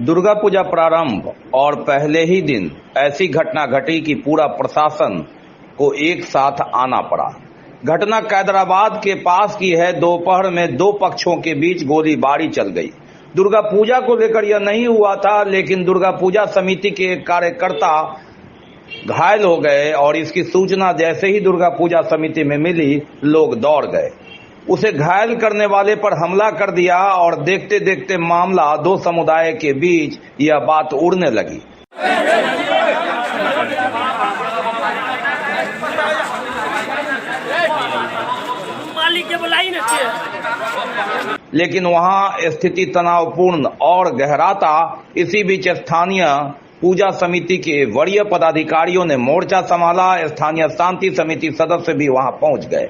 दुर्गा पूजा प्रारंभ और पहले ही दिन ऐसी घटना घटी कि पूरा प्रशासन को एक साथ आना पड़ा। घटना कैदराबाद के पास की है। दोपहर में दो पक्षों के बीच गोलीबारी चल गई। दुर्गा पूजा को लेकर यह नहीं हुआ था, लेकिन दुर्गा पूजा समिति के कार्यकर्ता घायल हो गए और इसकी सूचना जैसे ही दुर्गा पूजा समिति में मिली, लोग दौड़ गए। उसे घायल करने वाले पर हमला कर दिया और देखते देखते मामला दो समुदाय के बीच यह बात उड़ने लगी। लेकिन वहां स्थिति तनावपूर्ण और गहराता। इसी बीच स्थानीय पूजा समिति के वरीय पदाधिकारियों ने मोर्चा संभाला। स्थानीय शांति समिति सदस्य भी वहां पहुंच गए।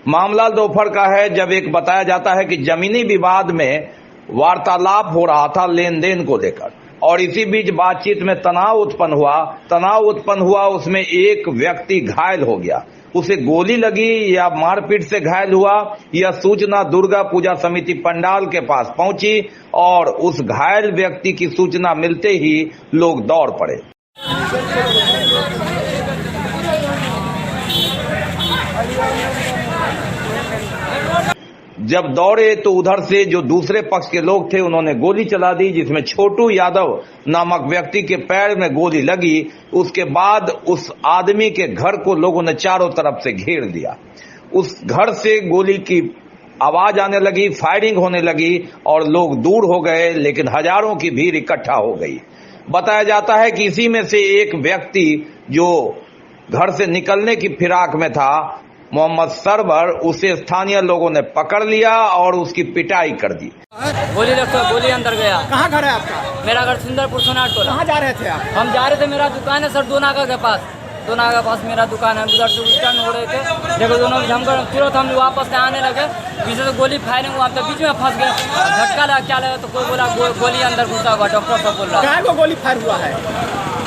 मामला दोपहर का है, जब एक बताया जाता है कि जमीनी विवाद में वार्तालाप हो रहा था लेन देन को लेकर, और इसी बीच बातचीत में तनाव उत्पन्न हुआ। उसमें एक व्यक्ति घायल हो गया। उसे गोली लगी या मारपीट से घायल हुआ, यह सूचना दुर्गा पूजा समिति पंडाल के पास पहुंची और उस घायल व्यक्ति की सूचना मिलते ही लोग दौड़ पड़े। जब दौड़े तो उधर से जो दूसरे पक्ष के लोग थे उन्होंने गोली चला दी, जिसमें छोटू यादव नामक व्यक्ति के पैर में गोली लगी। उसके बाद उस आदमी के घर को लोगों ने चारों तरफ से घेर दिया। उस घर से गोली की आवाज आने लगी, फायरिंग होने लगी और लोग दूर हो गए, लेकिन हजारों की भीड़ इकट्ठा हो गई। बताया जाता है कि इसी में से एक व्यक्ति जो घर से निकलने की फिराक में था, मोहम्मद सरवर, उसे स्थानीय लोगों ने पकड़ लिया और उसकी पिटाई कर दी। गोली लगता गोली अंदर गया। कहाँ घर है आपका? मेरा घर सुंदरपुर सोनार टोला। कहाँ जा रहे थे आप? हम जा रहे थे, मेरा दुकान है सर दोनागा के पास। दोनागा के पास मेरा दुकान है। उधर से रिटर्न हो रहे थे, देखो दोनों जमकर तुरंत हम वापस से आने लगे। पीछे से गोली फायरिंग हुआ, तो बीच में फंस गए। झटका लगा, क्या लगा तो कोई बोला गोली अंदर घुसा हुआ। डॉक्टर साहब बोल रहा है गोली फायर हुआ है।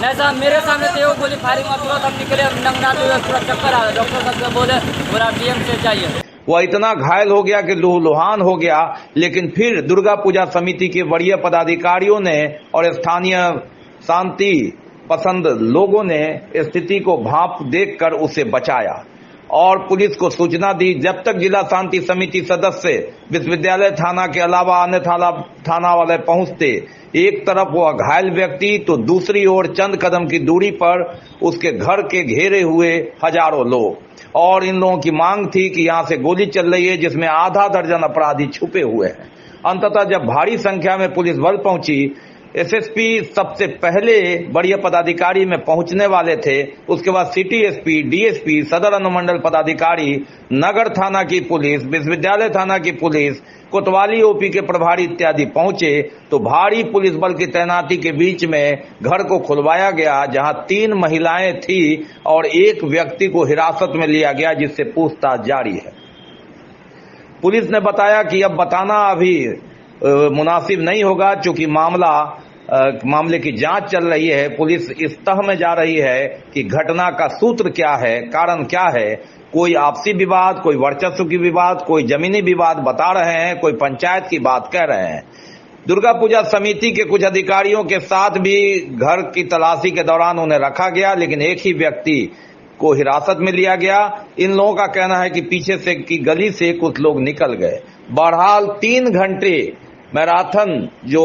नहीं साहब, मेरे सामने तो गोली फायरिंग हुआ। तुरंत हम निकले, नंगनाते हुए पूरा चक्कर आ रहा। डॉक्टर साहब बोले पूरा डीएम से चाहिए। वह इतना घायल हो गया कि लूहलुहान हो गया। लेकिन फिर दुर्गा पूजा समिति के वरीय पदाधिकारियों ने और स्थानीय शांति पसंद लोगों ने स्थिति को भांप देखकर उसे बचाया और पुलिस को सूचना दी। जब तक जिला शांति समिति सदस्य विश्वविद्यालय थाना के अलावा अन्य थाना वाले पहुंचते, एक तरफ वह घायल व्यक्ति तो दूसरी ओर चंद कदम की दूरी पर उसके घर के घेरे हुए हजारों लोग। और इन लोगों की मांग थी कि यहां से गोली चल रही है, जिसमें आधा दर्जन अपराधी छुपे हुए हैं। अंततः जब भारी संख्या में पुलिस बल पहुंची, एसएसपी सबसे पहले वरीय पदाधिकारी में पहुंचने वाले थे। उसके बाद सिटी एसपी, डीएसपी, सदर अनुमंडल पदाधिकारी, नगर थाना की पुलिस, विश्वविद्यालय थाना की पुलिस, कोतवाली ओपी के प्रभारी इत्यादि पहुंचे तो भारी पुलिस बल की तैनाती के बीच में घर को खुलवाया गया, जहां 3 महिलाएं थी और एक व्यक्ति को हिरासत में लिया गया, जिससे पूछताछ जारी है। पुलिस ने बताया कि अब बताना अभी मुनासिब नहीं होगा, चूंकि मामले की जांच चल रही है। पुलिस इस तह में जा रही है कि घटना का सूत्र क्या है, कारण क्या है। कोई आपसी विवाद, कोई वर्चस्व की विवाद, कोई जमीनी विवाद बता रहे हैं, कोई पंचायत की बात कह रहे हैं। दुर्गा पूजा समिति के कुछ अधिकारियों के साथ भी घर की तलाशी के दौरान उन्हें रखा गया, लेकिन एक ही व्यक्ति को हिरासत में लिया गया। इन लोगों का कहना है कि पीछे से की गली से कुछ लोग निकल गए। बहरहाल 3 घंटे मैराथन जो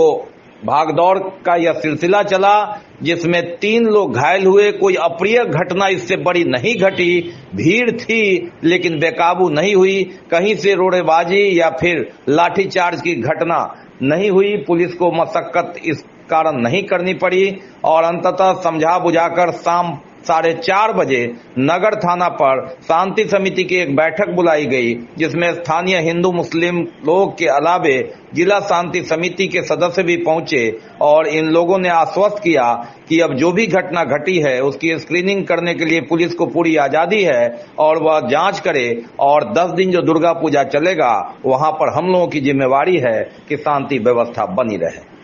भागदौड़ का यह सिलसिला चला, जिसमें 3 लोग घायल हुए। कोई अप्रिय घटना इससे बड़ी नहीं घटी। भीड़ थी लेकिन बेकाबू नहीं हुई। कहीं से रोड़ेबाजी या फिर लाठीचार्ज की घटना नहीं हुई। पुलिस को मशक्कत इस कारण नहीं करनी पड़ी और अंततः समझा बुझाकर शाम 4:30 बजे नगर थाना पर शांति समिति की एक बैठक बुलाई गई, जिसमें स्थानीय हिंदू मुस्लिम लोग के अलावे जिला शांति समिति के सदस्य भी पहुंचे और इन लोगों ने आश्वस्त किया कि अब जो भी घटना घटी है उसकी स्क्रीनिंग करने के लिए पुलिस को पूरी आजादी है और वह जांच करे और 10 दिन जो दुर्गा पूजा चलेगा वहां पर हम लोगों की जिम्मेवारी है कि शांति व्यवस्था बनी रहे।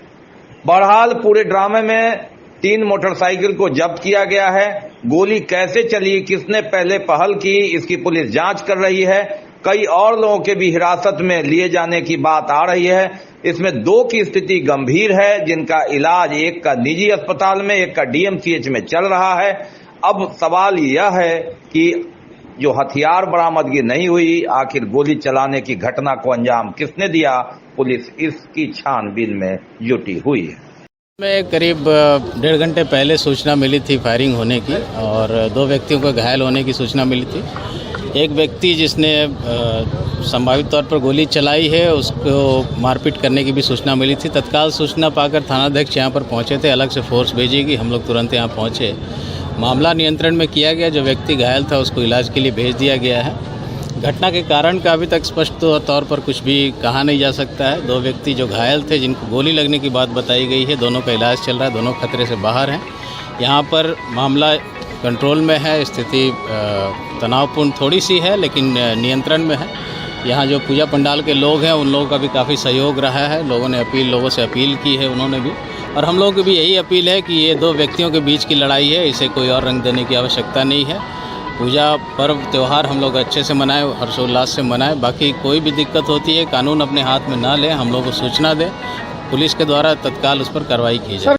बहरहाल पूरे ड्रामे में 3 मोटरसाइकिल को जब्त किया गया है। गोली कैसे चली, किसने पहले पहल की, इसकी पुलिस जांच कर रही है। कई और लोगों के भी हिरासत में लिए जाने की बात आ रही है। इसमें 2 की स्थिति गंभीर है, जिनका इलाज एक का निजी अस्पताल में, एक का डीएमसीएच में चल रहा है। अब सवाल यह है कि जो हथियार बरामदगी नहीं हुई, आखिर गोली चलाने की घटना को अंजाम किसने दिया, पुलिस इसकी छानबीन में जुटी हुई है। में करीब 1.5 घंटे पहले सूचना मिली थी फायरिंग होने की और 2 व्यक्तियों को घायल होने की सूचना मिली थी। एक व्यक्ति जिसने संभावित तौर पर गोली चलाई है, उसको मारपीट करने की भी सूचना मिली थी। तत्काल सूचना पाकर थानाध्यक्ष यहाँ पर पहुँचे थे, अलग से फोर्स भेजी गई, हम लोग तुरंत यहाँ पहुँचे, मामला नियंत्रण में किया गया। जो व्यक्ति घायल था उसको इलाज के लिए भेज दिया गया है। घटना के कारण का अभी तक स्पष्ट तौर पर कुछ भी कहा नहीं जा सकता है। 2 व्यक्ति जो घायल थे, जिनको गोली लगने की बात बताई गई है, दोनों का इलाज चल रहा है, दोनों खतरे से बाहर हैं। यहाँ पर मामला कंट्रोल में है, स्थिति तनावपूर्ण थोड़ी सी है लेकिन नियंत्रण में है। यहाँ जो पूजा पंडाल के लोग हैं, उन लोगों का भी काफ़ी सहयोग रहा है। लोगों से अपील की है उन्होंने भी, और हम लोगों की भी यही अपील है कि ये 2 व्यक्तियों के बीच की लड़ाई है, इसे कोई और रंग देने की आवश्यकता नहीं है। पूजा पर्व त्यौहार हम लोग अच्छे से मनाएं, हर्षोल्लास से मनाएं। बाकी कोई भी दिक्कत होती है, कानून अपने हाथ में ना लें, हम लोग को सूचना दें, पुलिस के द्वारा तत्काल उस पर कार्रवाई की जाए।